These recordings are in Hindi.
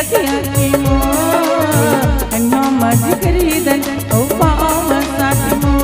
कथिया की मो अन्नो मज खरीदन ओ पाव साथ मो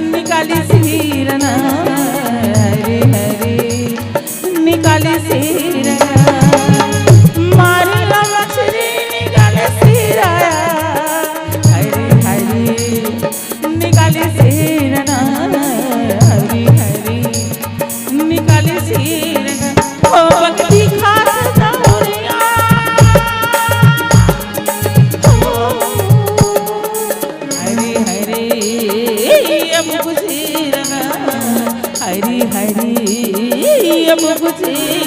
निकाली सिरना हरे हरे निकाली सिरना मारी मछली निकाले सिराया हरे हरे निकाली सिरना हरे हरे निकाली सिरना ओ भक्ति खास दौरिया हरे हरे अब बुझे हरी हरी अब बुझे